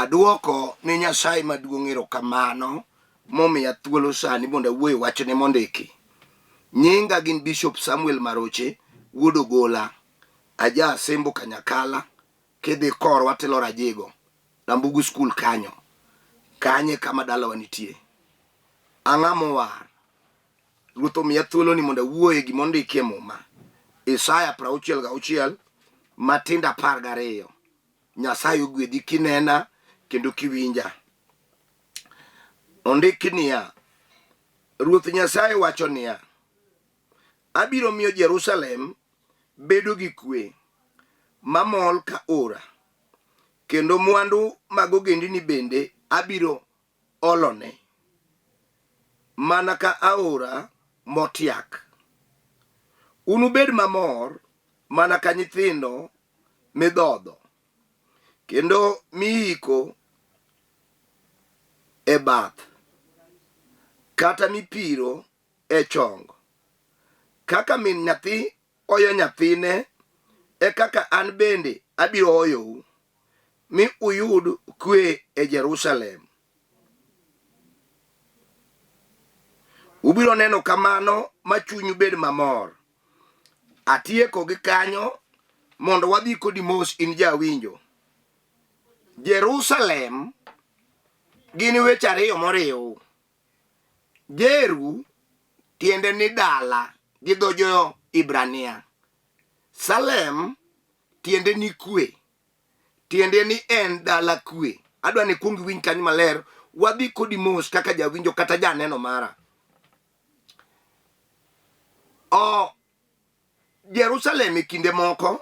Aduoko ni Nyasaye maduong' erokamano momiya thuolo sani mondo awuoye wachne mondiki. Nyinga gin Bishop Samuel Maroche, wuod Ogola, aja Sembo Kanyakala, kidhi korwa telo Rajigo, Lambugu School kanyo. Kanye kama dalawa nitie. Ang'amo war. Ruoth omiya thuolo ni mondo awuoye gimondiki e muma. Isaya 66 Matindo 12. Nyasaye ogwedhi kinena kendo kiwinja. Ondiki niya, Ruoth Nyasaye wacho niya, abiro miyo Jerusalem bedo gi kwe, mamol ka ora, kendo mwandu mag ogendini bende abiro olone, mana ka aora motiak. Unubed mamor mana ka nyithindo midhodho, kendo miiko e bath, kata mipiro e chongo. Kaka min nyathi oyo nyathine, e kaka an bende abiro oyou, mi uyud kwe e Jerusalem. Ubiro neno kamano ma chunyu bed mamor. Atieko gi kanyo mondo wadhi kodi mos in jawinjo. Jerusalem gin weche ariyo moriw. Jeru tiende ni dala gi dho jo Ibrania. Salem tiende ni kwe, tiende ni en dala kwe. Adwa ni kuongi winj kanyo maler, wadhi kodi mos kaka jawinjo kata janeno mara. Jerusalem e kinde moko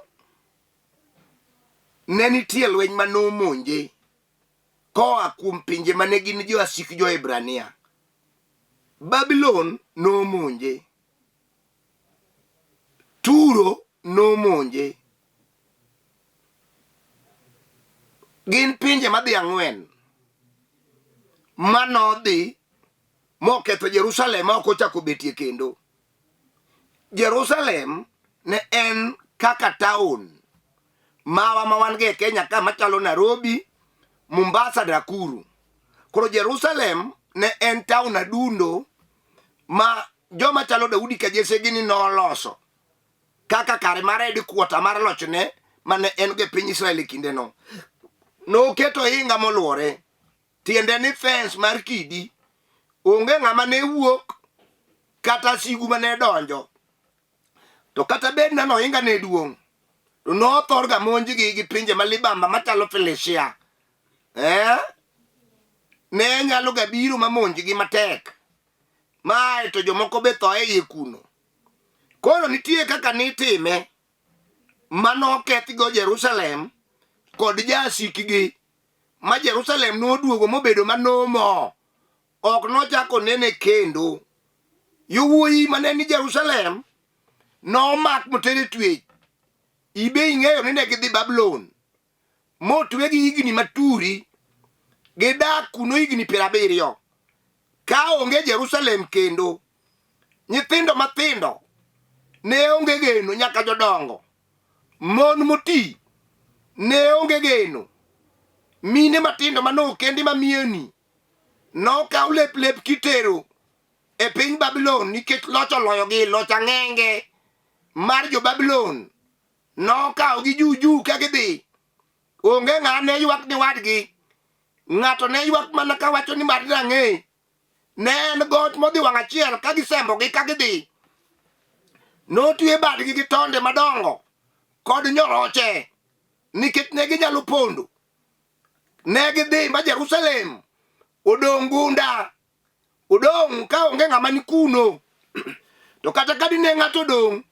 ne nitie lweny manomonje koa kuom pinje mane gin jo asik jo Ibrania. Babylon nomonje, Turo nomonje. Gin pinje madhi 4 manodhi moketho Jerusalem ma ok ochako betie kendo. Jerusalem ne en kaka taon mawa ma wan ge Kenya ka machalo Nairobi, Mombasa, Nakuru. Koro Jerusalem ne en taon adundo ma joma chalo Daudi ka Jesse gini noloso kaka kare mar headquarter mar lochne mane en ge piny Israel kinde no. Noketo hinga moluore, tiende ni fence mar kidi, onge ng'ama ne wuok kata sigu mane donjo. To kata bed nano hinga ne duong', to nothor ga monji gi pinje malibamba machalo Felicia. Ne nyalo ga biro mamonji gi matek. Mae to jomoko be tho e kuno. Koro nitie kaka nitime mano kethigo Jerusalem kod jasikgi, ma Jerusalem noduogo mobedo manomo, ok nochako nene kendo. Yowuoyi mane ni Jerusalem nomak motere twech. Ibe ing'eyo ni ne gidhi Babylon, motwegi higni maturi, gidak kuno higni 70. Ka onge Jerusalem kendo, nyithindo mathindo ne onge geno, nyaka jodongo. Mon moti ne onge geno. Mine matindo mano kendi mamieni nokaw lep kitero e piny Babylon nikech loch oloyogi, loch ang'enge mar jo Babylon. Nokaw gi juju ka gidhi. Onge ng'a ne ywak ni wadgi. Ng'ato ne ywak mana ka wacho ni mad nang'e. Ne en got modhi wang' achiel ka gisembogi ka gidhi. Notwe badgi gi tonde madongo kod nyoroche nikech ne ginyalo pondo. Ne gidhi ma Jerusalem odong' gunda, odong' ka onge ng'ama ni kuno. To kata ka dine ng'ato odong',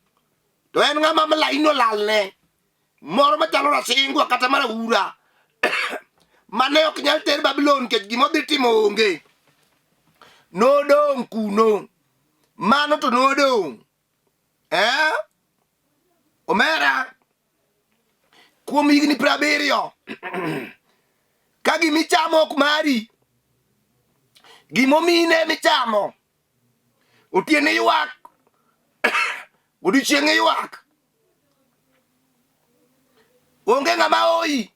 to en ng'ama malaino lalne, moro machalo rasingwa kata marahura mane ok nyal ter Babylon kech gimodhi timo onge. Nodong' kuno, mano to nodong'. Omera, kuom higni 70 ka gimichamo ok mari, gimomine michamo, otiene ywak, odiochienge ywak, onge ng'ama oyi.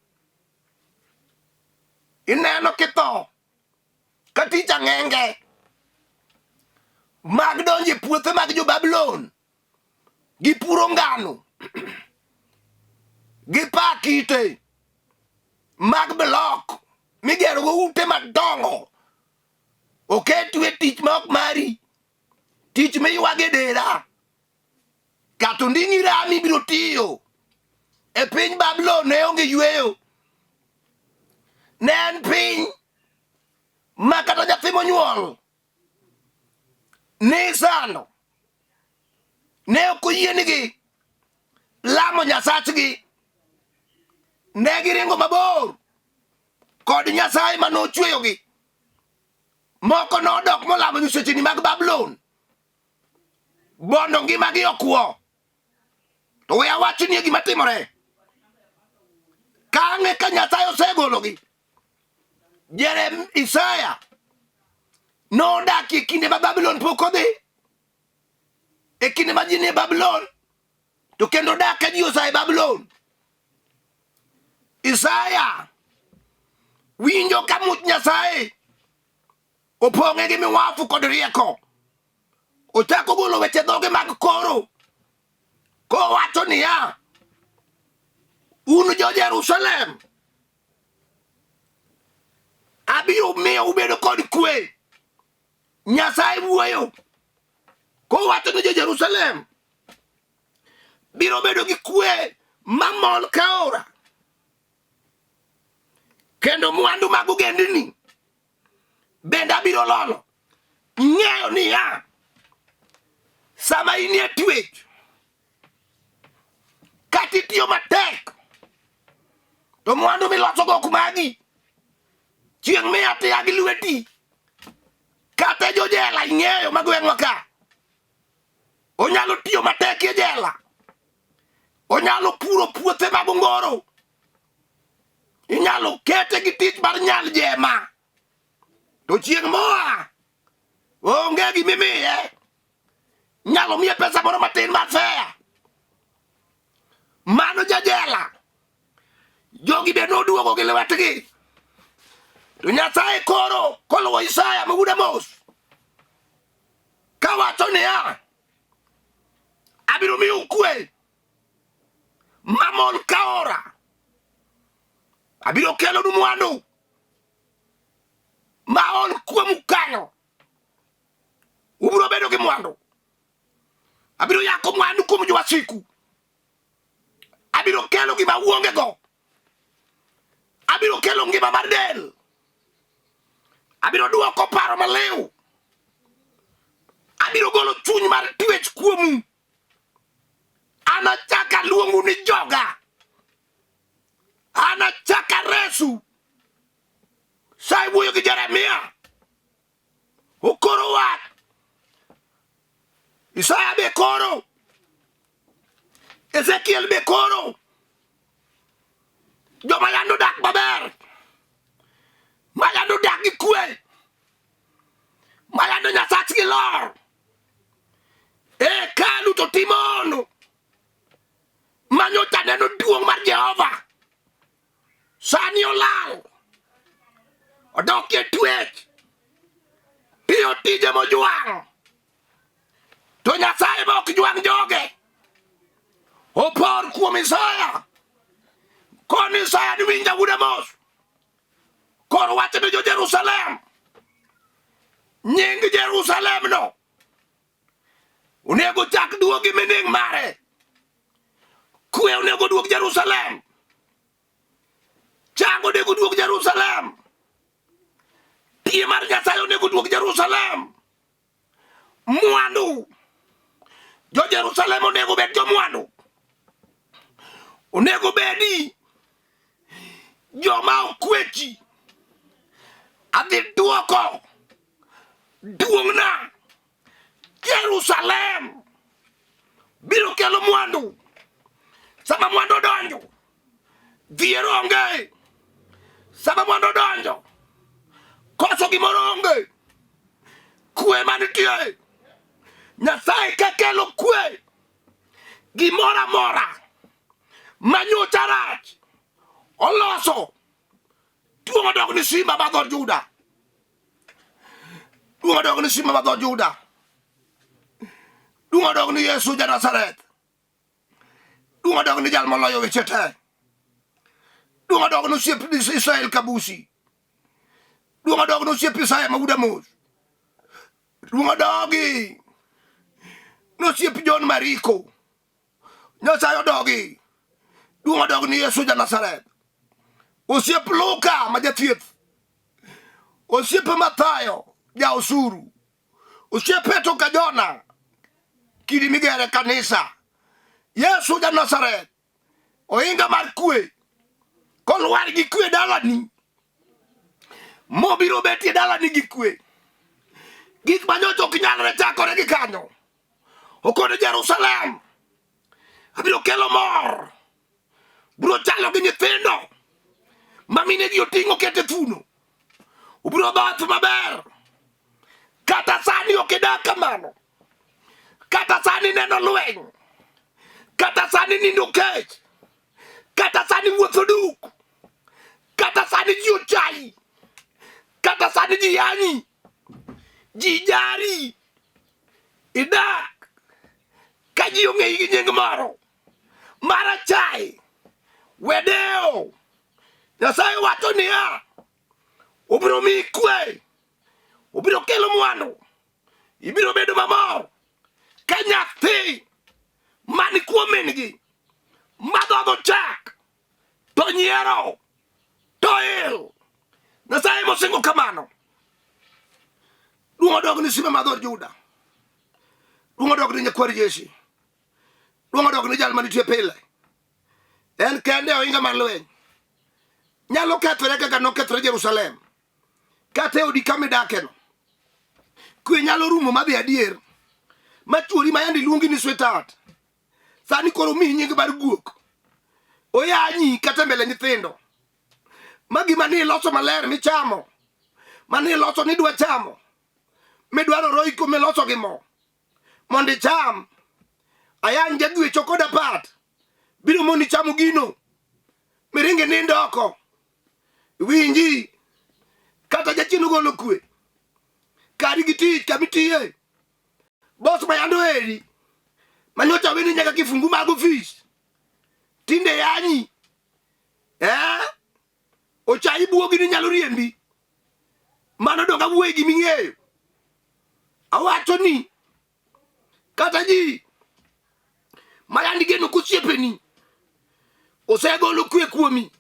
sing'enge mag donje puothe mag jo Babylon gi puro ngano gi pakite mag blok migero go ute madongo oketwe tich ma ok mari tich miyuage dera kato nding'i rami biro tiyo e piny Babylon ne onge yweyo ne en piny ma kata nyathi monyuol ne sano ne ok oyienigi lamo nyasachgi ne giringo mabor kod Nyasaye manochweyogi moko nodok molamo nyisechini mag Babylon bondo ngimagi okwo. To we awachni gima timore kang'e ka Nyasaye osegologi. Isaya nodak e kinde ma Babylon pok odhi, e kinde ma ji nie Babylon, to kendo dak ka ji osaye Babylon. Isaya winjo ka much Nyasaye opong'e gi miwafu kod rieko. Ochako golo weche dhoge mag koro kowacho niya, un jo Jerusalem abiro miyo ubedo kod kwe. Nyasaye wuoyo kowacho ni jo Jerusalem biro bedo gi kwe mamol ka ora, kendo mwandu mag ogendini bende abiro lolo. Ng'eyo niya, sama inie twech kata itiyo matek to mwandu miloso go ok magi, chieng' miya tiya gi lweti. Kata jo jela ing'eyo magweng'wa ka onyalo tiyo matek e jela, onyalo puro puothe mag ongoro, inyalo kete gi tich mar nyal jema, to chieng' moa onge gimimiye, nyalo miye pesa moro matin mar fea. Mano jajela jogi be noduogo gi lwetgi. To Nyasaye koro koluwo Isaya mabuda mos kawacho niya, abiro miyo kwe mamol ka ora, abiro kelo nu mwandu maol kuomu kanyo, ubiro bedo gi mwandu. Abiro yako mwandu kuom jowasiku, abiro kelo gima uonge go, abiro kelo ngima mar del, abiro duoko paro maliw, abiro golo chuny mar twech kuomu. Anachaka luongu ni joga, anachaka resu. Sai wuoyo gi Jeremia okoro wat, Isaya be koro, Ezekiel be koro. Joma yando dak maber, mayando dak gi kwe, mayando Nyasachgi lor, kalu to timono manyocha neno duong' mar Jehova. Sani olal, odok e twech, tiyo tije mojwang', to Nyasaye ma ok jwang' joge. Opor kuom Isaya, kon Isaya ni winja wuda mos, koro wacho ne jo Jerusalem, nying Jerusalem no onego chak duogi mining mare. Kwe onego duog Jerusalem, chang onego duog Jerusalem, pie mar Nyasaye onego duog Jerusalem, mwandu jo Jerusalem onego bed jo mwandu, onego bedi joma okwechi. Adhi duoko duong'na Jerusalem, biro kelo mwandu. Sama mwandu donjo, dhier onge. Sama mwandu donjo, koso gimoro onge. Kwe manitie, Nyasaye ka kelo kwe, gimora mora manyocha rach oloso, duong' odog ni simba ma dhod Juda. Dunga dog ni sima madho Juda. Dunga dog ni Yesu ja Nazareth. Dunga dog ni jal maloyo weche te. Dunga dog ni siep Israel Kabusi. Dunga dog ni siep Isaya Mabuda Mos. Dunga dogi. No siep John Mariko. Nyasaye dogi. Dunga dog ni Yesu ja Nazareth. O siep Luka majathieth. O siep Mathayo ja usuru. O siep Petro Kajona. Kidi migere kanisa. Yesu ja Nazareth. O inga mar kwe. Kolwar gi kwe dalani. Mobiro beti dalani gi kwe. Gik manyoto kinyalre chakore gi kanyo. Okone Jerusalem. Abiro kelo mor. Bro chalo gi nyithindo. Mamine gi otingo kete thuno. Ubiro dhoth maber. Kata sani okidak kamano. Kata sani neno lweny. Kata sani nindo kech. Kata sani wuotho duk. Kata sani ji ochai. Kata sani ji yanyi. Ji jari. Idak. Ka ji ong'eyi gi nying moro. Marachai. Wedeo. Nyasaye wacho niya. Ubiro mi kwe. Ubiro kelo mwandu. Ibiro bedo mamor. Ka nyathi mani kuom min-gi madhodho chak to nyiero to il. Nyasaye mosingo kamano. Dunga dog ni sima madhor Juda. Dunga dog ni nyakwar Jesi. Dunga dog ni jal manitie pile. En kende oinga mar lweny. Nyalo kethore kaka nokethore Jerusalem. Kate odi kamidakeno. Kwe nyalo rumo madhi adier. Machuori mayandi luongi ni sweetheart. Sani koro mi nying bar guok. Oyanyi kata mbele nyithindo. Magi mani loso maler michamo. Mani loso ni dwa chamo. Midwaro roiko miloso gi mo. Mondi cham. Ayan jadwe chokoda pat. Biro moni chamo gino. Miringe nindoko. Winji. Kata jachino golo kwe. Kari giti kamitiye. Boss mayando eri. Manyocha weni nyaka kifungu mago fish. Tinde yanyi. Ochai buogi ni nyalo riembi. Mano donga buogi ming'eyo. Awacho ni. Kata ji. Mayandi geno kusiepeni. Osegolo kwe kuomi.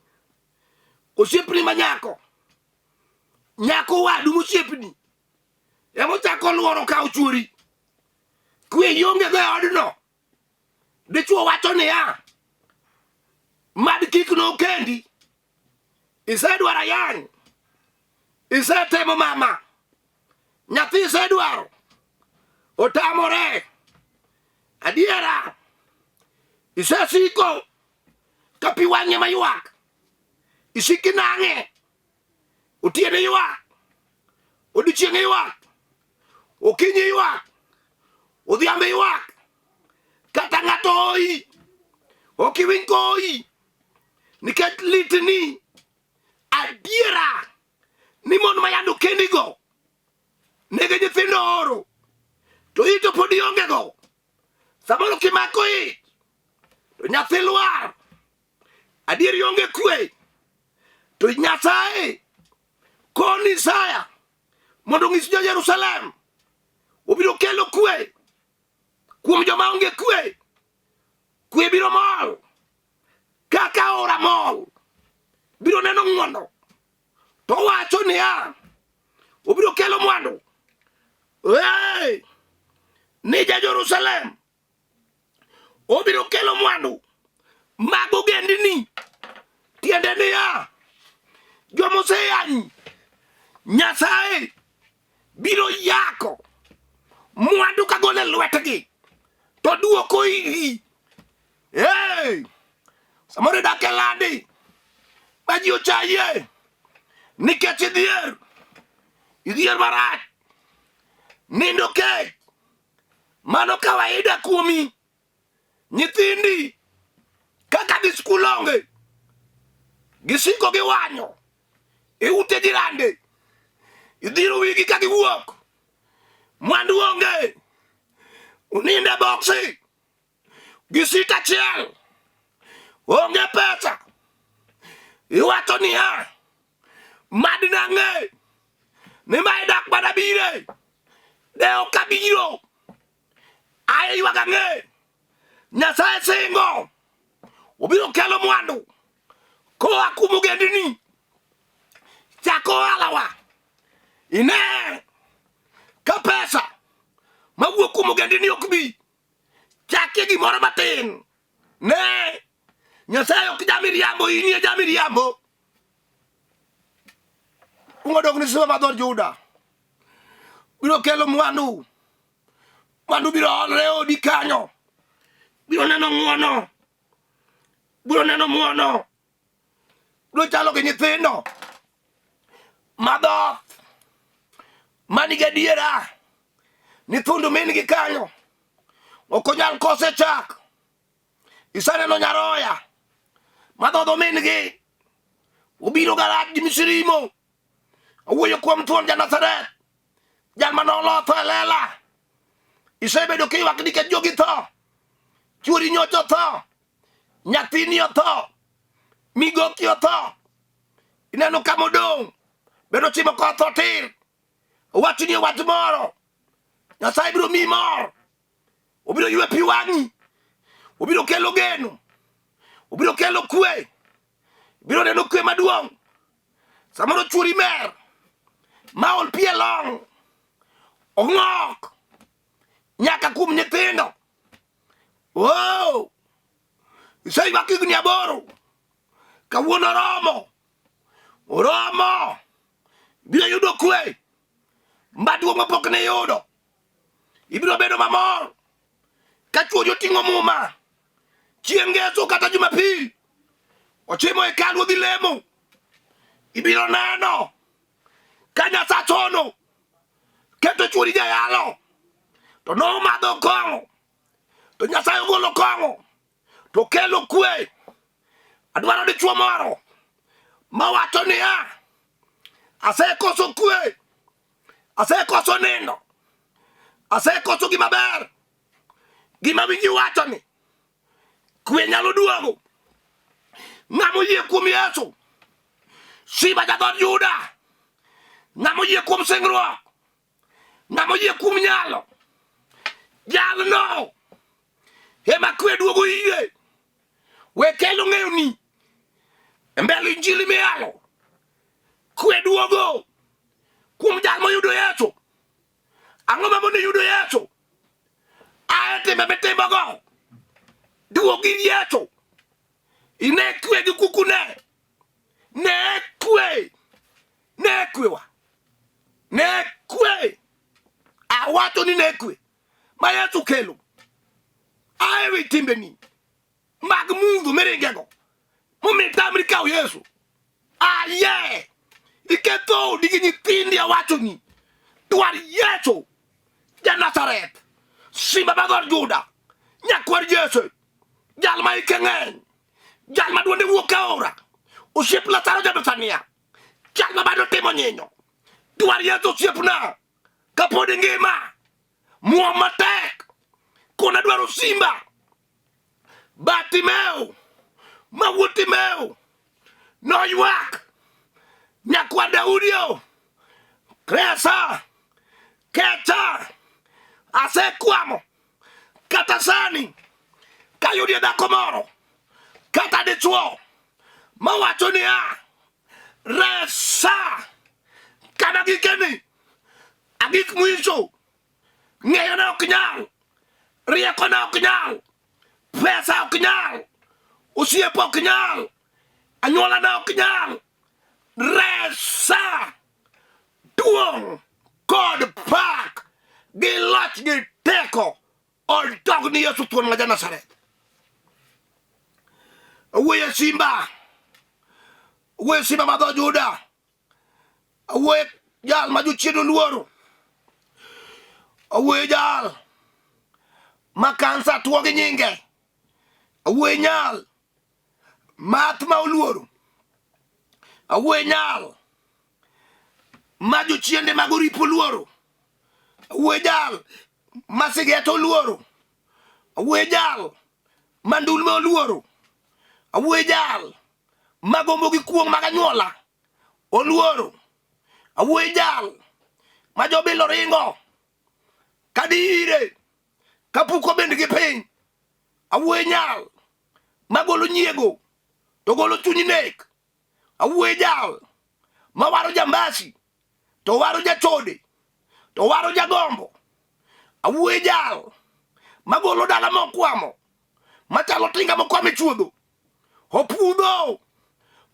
Osiepni manyako. Nyako wadu musiepni. Emo chako luoro ka uchuori. Kwe yonge go odno. Dichuo wacho niya. Mad kik no kendi. Isedwara yang. Isetemo mama. Nyathi isedwaro. Otamore. Adiera. Isesiko. Kapi wang'e mayuak. Isiki nang'e. Otiene yuak. Odichienge yuak. Okinyi yuak. Odhiambe yuak. Kata ng'ato oi. Okiwinj koi. Nikech litni. Adiera. Ni mon mayando kendigo. Nege nyithindo oro. To ito podi onge go. Samoro kimako it. To nyathi lwar. Adieri onge kwe. To Nyasaye. Koni Isaya. Mondo ng'is jo Jerusalem. Obiro kelo kwe. Kuom joma onge kwe. Kwe biro mol. Kaka ora mol. Biro neno ng'wono. To wacho niya. Obiro kelo mwandu. Hey! Ni ja Jerusalem. Obiro kelo mwandu. Mago gendini. Tiende niya. Jomoseyanyi. Nyasaye. Biro yako. Mwandu kagole lwetgi. To duoko iri. Hey! Samore dake landi. Baji ochaye. Nikech idhier. Idhier marach. Nindo kech. Mano kawaida kuomi. Nyithindi. Kaka di skul onge. Gisiko giwanyo. Ute jirande. Idhiro wigi ka giwuok. mwandu onge, uninde boxi, gisita chiel, onge pesa, iwacho niya, madina nge, nima idak pada bire, deo kabiro, aye yuaga nge, Nyasaye singo, ubiro kelo mwandu, ko akumu gendini, chako alawa, ine, ka pesa, mawuok kuom ogendini ok bi, chaki gimoro matin, ne, Nyasaye ok jamiriambo, inie jamiriambo. Ungodok ni sima madhor Juda, biro kelo mwandu, mwandu biro olre odi kanyo, biro neno ng'uono, biro neno muono, biro chalo gi nyithindo, madhoth, manigi adiera, nyithindo min gi kanyo, ok onyal kose chak, isaneno nyaroya, madhodho min gi, obiro garach gi misirimo, owuoyo kuom thuon ja-Nazareth, jal manolotho e lela, isebedo kiywak nikech jogi tho, chuori nyocha otho, nyathini otho, migoki otho, ineno kama odong', bedo chimo kotho tir, owachni wach moro, Nyasaye biro miyi mor, obiro ywe pi wang'i, obiro kelo geno, obiro kelo kwe, biro neno kwe maduong', samoro chuori mer, maol pi e long', ong'ok, nyaka kuom nyithindo, iseywak higni 8, kawuono oromo, biro yudo kwe, maduong' mapok ne yudo, ibiro bedo mamor, ka chuori oting'o muma, chieng' ngeso kata Jumapil, ochimo hekalu odhi lemo, ibiro neno, ka Nyasach hono, keto chuori jayalo, to nomadho kong'o, to Nyasaye ogolo kong'o, to kelo kwe. Adwaro dichuo moro mawacho niya, asekoso kwe, asekoso nindo, asekoso gima ber, gima winji wacho ni kwe nyalo duogo. Ng'amo yie kuom Yesu, Simba ja-dhood Juda, ng'amo yie kuom singruok, ng'amo yie kuom nyalo, jalno ema kwe duogo ire. We kelo ng'eyoni e mbele injili miyalo, kwe duogo kuom jal moyudo Yesu. Ang'o ma mondo yudo Yesu? Ae timbe mitimogo, duog ir Yesu, ine kwe gi kukune, ne kwe wa, ne kwe, awacho ni ne kwe ma Yesu kelo, ae wi timbeni mag mudho miringego, momitamri kawo Yesu. Aye, iketho odi gi nyithindi, awacho ni dwar Yesu ja-Nazareth, Simba mar Juda, nyakwar Yesu, jal ma ike ng'eny, jal ma duonde wuok aora, osiep Lazaro ja-Bethania, jal ma bado timo nyinyo, dwar Yesu osiepna, kapod ngima, muom matek, kona dwaro Simba, Batimeo, mawuod Timeo, noywak, nyakwar Daudio, Kresa, kecha, asekwamo, kata sani, kayudie dhako moro, kata dichuo, mawacho niya, resa, kama gikeni, agik mwicho, ng'eyo na ok nyal, rieko na ok nyal, pesa ok nyal, osiepo ok nyal, anyuola na ok nyal, resa, duong' kod pak, gi loch gi teko, odog ni Yesu thuon ma ja-Nazareth. Awuoye Simba ma dho Juda, awuoye jal ma jochien oluoro, awuoye jal ma kansa tuo gi nyinge, awuoye nyal math ma oluoro, awuoye nyal ma jochiende mag oripo oluoro, awuoyo jal masigeto oluoro, awuoyo jal mandulme oluoro, awuoyo jal magombo gi kuong' mag anyuola oluoro, awuoyo jal ma jobilo ringo kadire kapuko bendgi piny, awuoyo nyal magolo nyiego to golo chuny nek, awuoyo jal mawaro jambasi to waro jachode to waro jagombo, awuoyo jal magolo dala mokwamo machalo tinga mokwame chuodho, opudho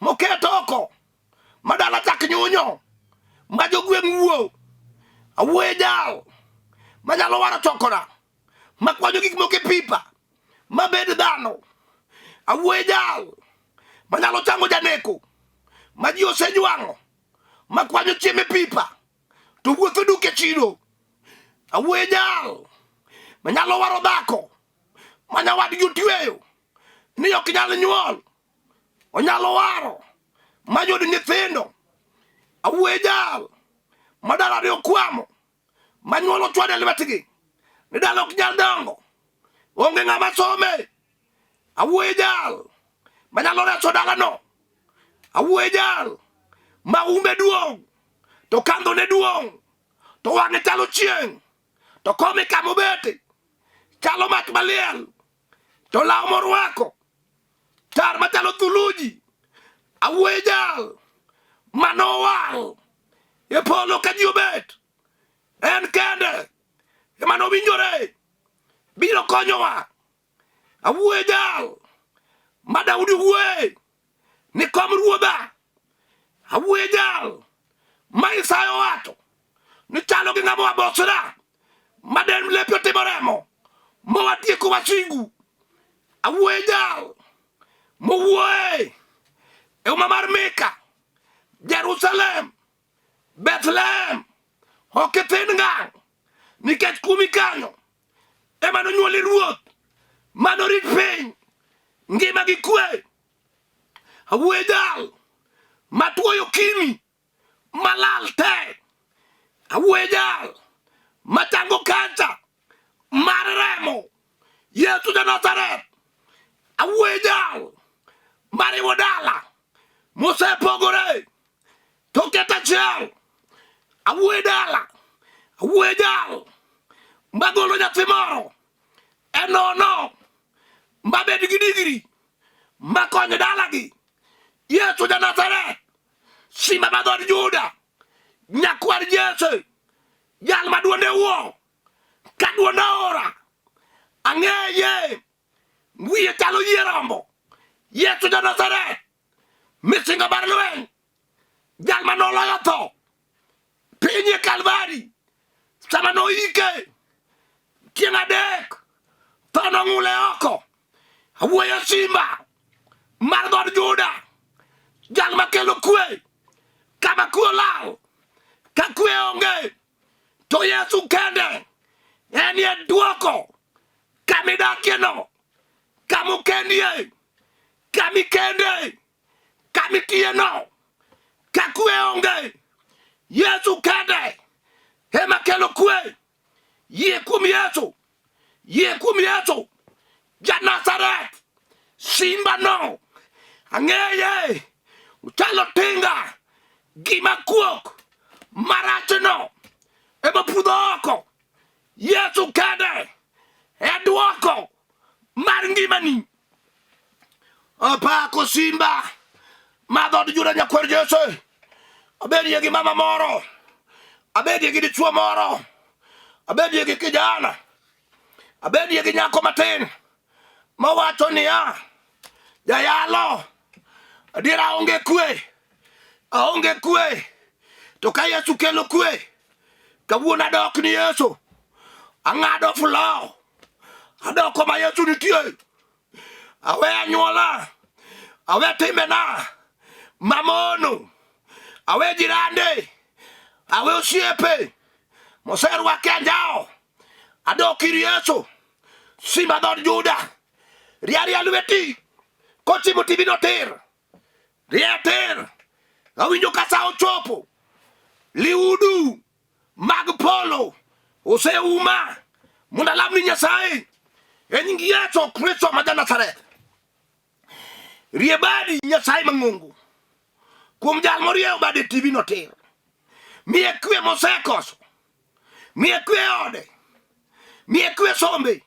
moketo oko madala chak nyunyo ma jogweng' wuo, awuoyo jal manyalo waro chokora makwanyo gik moko e pipa mabed dhano, awuoyo jal manyalo chango janeko ma ji osejwang'o makwanyo chiemo e pipa to wuotho duke chiro, awuoyo jal manyalo waro dhako manyawadgi otweyo ni ok nyal nyuol, onyalo waro mayud nyithindo, awuoyo jal madalane okwamo manyuol ochwade e lwetgi ni dala ok nyal dongo, onge ng'ama some, awuoyo jal manyalo reso dalano, awuoyo jal ma umbe duong' to kandhone duong' to wang'e chalo chieng' to kome kamobete chalo mach maliel to law morwako tar machalo thuluji, awuoyo jal manowal e polo ka ji obet en kende emanowinjore biro konyowa, awuoyo jal ma Daudi wuoye ni kom ruodha, awuoyo jal ma Isaya owacho ni chalo gi ng'ama wabosra ma den lepe otimo remo mowatieko wasigu, awuoyo jal mowuoye e uma mar Mika, Jerusalem, Bethlehem ok ithin ngang' nikech kumi kanyo ema nonyuole ruoth manorit piny ngima gi kwe, awuoyo jal matuoyo kimi malal te, awuoyo jal machango kansa mar remo Yesu ja Nazaret, awuoyo jal mariwo dala mosepogore to keto achiel, awuoyo dala, awuoyo jal magolo nyathi moro e nono mabed gi digri makonyo dalagi, Yesu ja Nazaret, simba ma dhod Juda, nyakwar Jesse, jal ma duonde wuo ka duonde ora, ang'eye wiye chalo yie rombo, Yesu ja Nazaret, misinga mar lweny, jal manoloyo tho piny e Kalvari sama noike tieng' adek tho nong'ule oko, awuoyo simba mar dhod Juda, jal makelo kwe kama kwe olal, ka kwe onge to Yesu kende enie duoko kamidakieno, kamukendie, kamikende, kamitieno, ka kwe onge Yesu kende ema kelo kwe, yie kuom Yesu, yie kuom Yesu ja Nazaret, simba no ang'eye uchalo tinga gima kuok marachno ema pudho oko, Yesu kende e duoko mar ngimani, opako simba ma dhod Juda nyakwar Jesse, abedie gi mama moro, abedie gi dichuo moro, abedie gi kijana, abedie gi nyako matin mawacho niya, jayalo adiera aonge kwe, aonge kwe, to ka Yesu kelo kwe, kawuono adok ni Yesu, ang'ado flow, adoko ma Yesu nitie, awe anyuola, awe timbena mamono, awe jirande, awe osiepe moserwake anjao, adok ir Yesu, simba dhod Juda, riaria lweti kotimo tibino tir, rie tir, awinjo ka sa ochopo, liudu mag polo ose uma munda lamni Nyasaye enyingi Yesu Kristo ma Nazareth riebadi Nyasaye mangungu kuom jal morie bade TV no ter miye kwe mosekoso miye kwe ode miye kwe sombe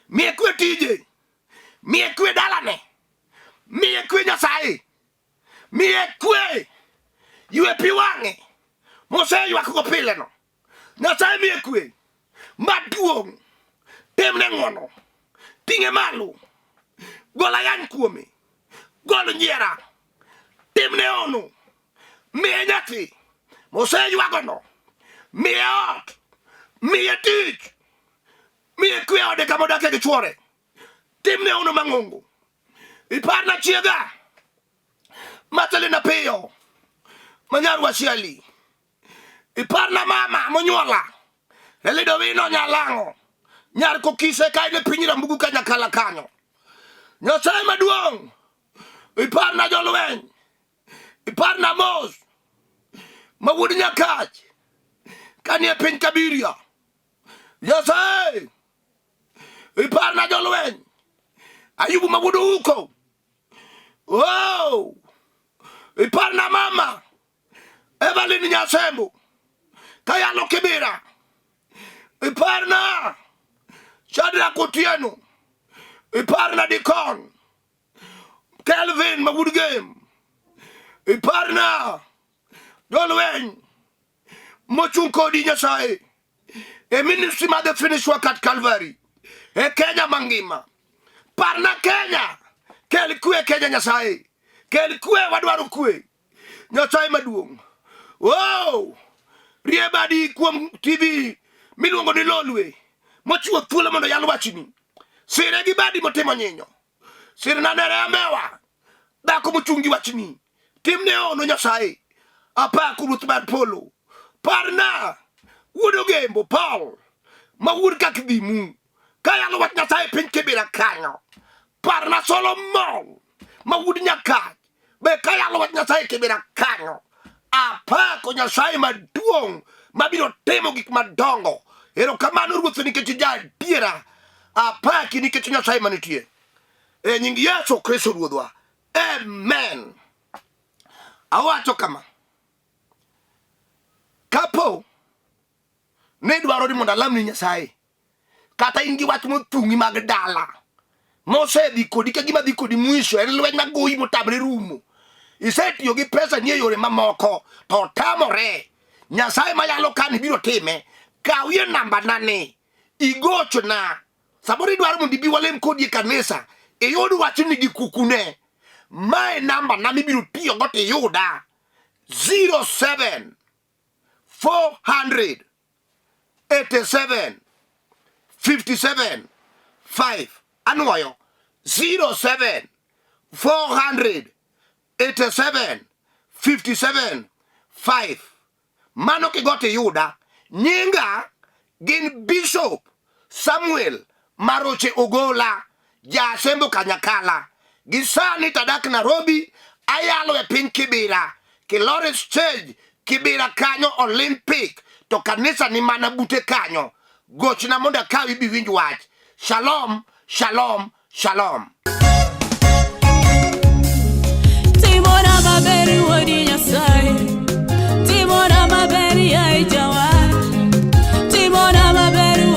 miye kwe tije miye kwe dalane miye kwe Nyasaye miye kwe yue piwange mose yu ako pile no Nyasaye miye kwe maduong temne ngono tinge malu gola yan kuome golo nyiera temne ono miye nyati mose yu ako no miye ot miye tich miye kwe ode kamodake gichwore temne ono mangungu iparna chiega matale na peyo manyar wasiali iparna mama monyola elido vino nyalango nyar ko kise kaide pinyira mbugu kanya kala kanyo Nyasaye maduong iparna jolweny iparna mos mawud nyakach kanie piny kabiria Nyasaye iparna jolweny Ayubu mawud uko iparna mama Evelyn Nyasembo Kayalo Kibira iparna Shadrach Otieno iparna Dikon Kelvin mawud game iparna jolweny mochung kodi Nyasaye e ministry ma the finish work at Calvary e Kenya mangima parna Kenya kel kwe Kenya Nyasaye kel kwe wadwaro kwe Nyasaye maduong riebadi kuom TV miluongo ni Lolwe mochiwo thuolo mondo yalo wachni sire gi badi motimo nyinyo sire na nere amewa dako mochungi wachni timne ono Nyasaye apa kuruth mar polo parna wuodo gembo Paul ma wur kakdimu kayalo wach Nyasaye piny Kibira kanyo parna Solomon ma wud nyakach be kayalo wach Nyasaye Kibira kanyo apa ko Nyasaye maduong mabiro timo gik madongo erokamano ruoth nikech jadiera apa nikech Nyasaye manitie e nying Yesu Kristo ruodhwa amen. Awacho kama kapo ne dwaro ni mondo alamni Nyasaye kata ingi wach mothungi mag dala mose dhi kodi ka gima dhi kodi mwisho en lweny magoyi motamre rumo isetiyo gi pesa nie yore mamoko to tamore Nyasaye mayalo kani biro time kawie namba nane igocho na sabori dwaro mondo ibi walem kodi kanisa iyodu wachni gi kukune my namba nami biro tiyo gote yuda 07 400 87 57 5 anuoyo 07 400 87 57 5 mano kigote yuda nyinga gin Bishop Samuel Maroche Ogola Jasembo Kanyakala gisani tadak Nairobi ayalo e piny Kibira Kilore stage Kibira kanyo Olympic to kanisa ni mana bute kanyo gochna mondo kawi biwinj wach shalom shalom shalom.